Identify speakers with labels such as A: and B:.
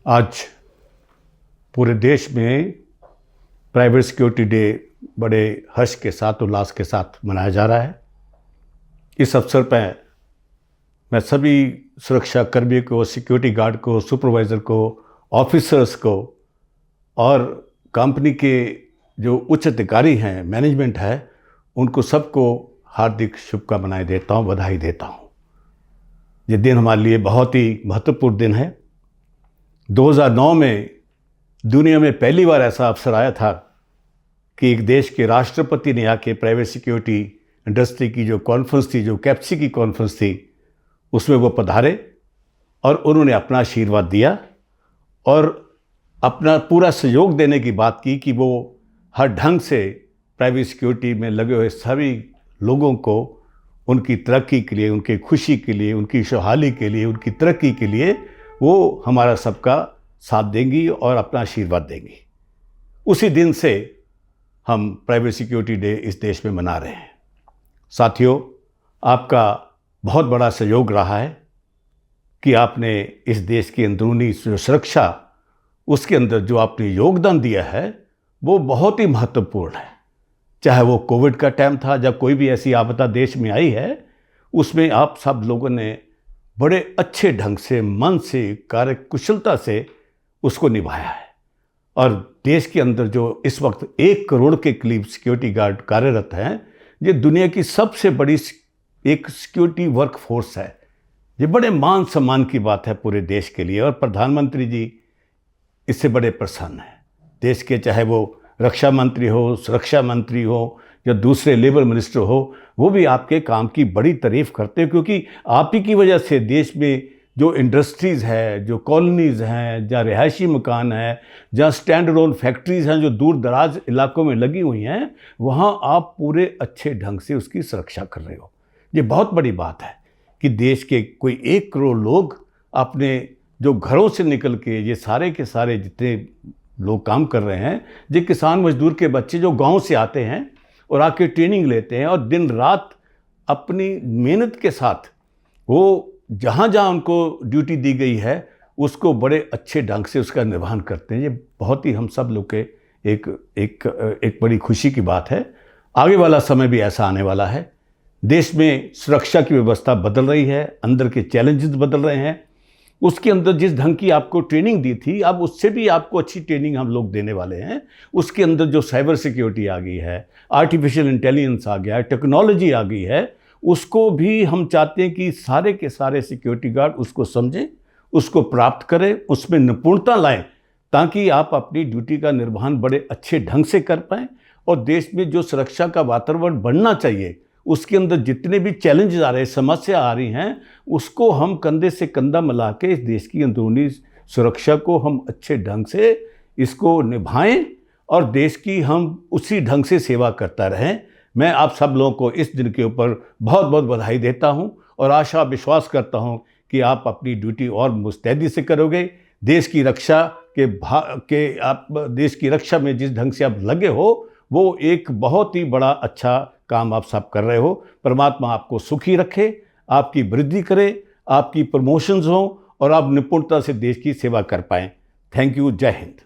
A: आज पूरे देश में प्राइवेट सिक्योरिटी डे बड़े हर्ष के साथ, उल्लास के साथ मनाया जा रहा है। इस अवसर पर मैं सभी सुरक्षा कर्मियों को, सिक्योरिटी गार्ड को, सुपरवाइज़र को, ऑफिसर्स को और कंपनी के जो उच्च अधिकारी हैं, मैनेजमेंट है, उनको सबको हार्दिक शुभकामनाएं देता हूं, बधाई देता हूं। ये दिन हमारे लिए बहुत ही महत्वपूर्ण दिन है। 2009 में दुनिया में पहली बार ऐसा अवसर आया था कि एक देश के राष्ट्रपति ने आके प्राइवेट सिक्योरिटी इंडस्ट्री की जो कॉन्फ्रेंस थी, जो कैप्सी की कॉन्फ्रेंस थी, उसमें वो पधारे और उन्होंने अपना आशीर्वाद दिया और अपना पूरा सहयोग देने की बात की कि वो हर ढंग से प्राइवेट सिक्योरिटी में लगे हुए सभी लोगों को उनकी तरक्की के लिए, उनकी खुशी के लिए, उनकी खुशहाली के लिए, उनकी तरक्की के लिए वो हमारा सबका साथ देंगी और अपना आशीर्वाद देंगी। उसी दिन से हम प्राइवेट सिक्योरिटी डे इस देश में मना रहे हैं। साथियों, आपका बहुत बड़ा सहयोग रहा है कि आपने इस देश की अंदरूनी सुरक्षा, उसके अंदर जो आपने योगदान दिया है वो बहुत ही महत्वपूर्ण है। चाहे वो कोविड का टाइम था, जब कोई भी ऐसी आपदा देश में आई है, उसमें आप सब लोगों ने बड़े अच्छे ढंग से, मन से, कार्यकुशलता से उसको निभाया है। और देश के अंदर जो इस वक्त 1 करोड़ के करीब सिक्योरिटी गार्ड कार्यरत हैं, ये दुनिया की सबसे बड़ी एक सिक्योरिटी वर्क फोर्स है। ये बड़े मान सम्मान की बात है पूरे देश के लिए और प्रधानमंत्री जी इससे बड़े प्रसन्न हैं। देश के चाहे वो रक्षा मंत्री हो, सुरक्षा मंत्री हो या दूसरे लेबर मिनिस्टर हो, वो भी आपके काम की बड़ी तारीफ करते हैं, क्योंकि आप ही की वजह से देश में जो इंडस्ट्रीज़ है, जो कॉलोनीज़ हैं, जहाँ रिहायशी मकान है, जहाँ स्टैंड अलोन फैक्ट्रीज़ हैं जो दूर दराज इलाकों में लगी हुई हैं, वहाँ आप पूरे अच्छे ढंग से उसकी सुरक्षा कर रहे हो। ये बहुत बड़ी बात है कि देश के कोई 1 करोड़ लोग अपने जो घरों से निकल के ये सारे के सारे जितने लोग काम कर रहे हैं, ये किसान मजदूर के बच्चे जो गांव से आते हैं और आके ट्रेनिंग लेते हैं और दिन रात अपनी मेहनत के साथ वो जहाँ जहाँ उनको ड्यूटी दी गई है उसको बड़े अच्छे ढंग से उसका निर्वहन करते हैं। ये बहुत ही हम सब लोग के एक बड़ी खुशी की बात है। आगे वाला समय भी ऐसा आने वाला है। देश में सुरक्षा की व्यवस्था बदल रही है, अंदर के चैलेंजेस बदल रहे हैं। उसके अंदर जिस ढंग की आपको ट्रेनिंग दी थी, अब उससे भी आपको अच्छी ट्रेनिंग हम लोग देने वाले हैं। उसके अंदर जो साइबर सिक्योरिटी आ गई है, आर्टिफिशियल इंटेलिजेंस आ गया है, टेक्नोलॉजी आ गई है, उसको भी हम चाहते हैं कि सारे के सारे सिक्योरिटी गार्ड उसको समझें, उसको प्राप्त करें, उसमें निपुणता लाएं, ताकि आप अपनी ड्यूटी का निर्वहन बड़े अच्छे ढंग से कर पाएँ और देश में जो सुरक्षा का वातावरण बनना चाहिए, उसके अंदर जितने भी चैलेंजेस आ रहे हैं, समस्या आ रही हैं, उसको हम कंधे से कंधा मिला के इस देश की अंदरूनी सुरक्षा को हम अच्छे ढंग से इसको निभाएं और देश की हम उसी ढंग से सेवा करता रहें। मैं आप सब लोगों को इस दिन के ऊपर बहुत बहुत बधाई देता हूं और आशा विश्वास करता हूं कि आप अपनी ड्यूटी और मुस्तैदी से करोगे। देश की रक्षा आप देश की रक्षा में जिस ढंग से आप लगे हो, वो एक बहुत ही बड़ा अच्छा काम आप सब कर रहे हो। परमात्मा आपको सुखी रखे, आपकी वृद्धि करे, आपकी प्रमोशंस हो और आप निपुणता से देश की सेवा कर पाएं। Thank you. जय हिंद।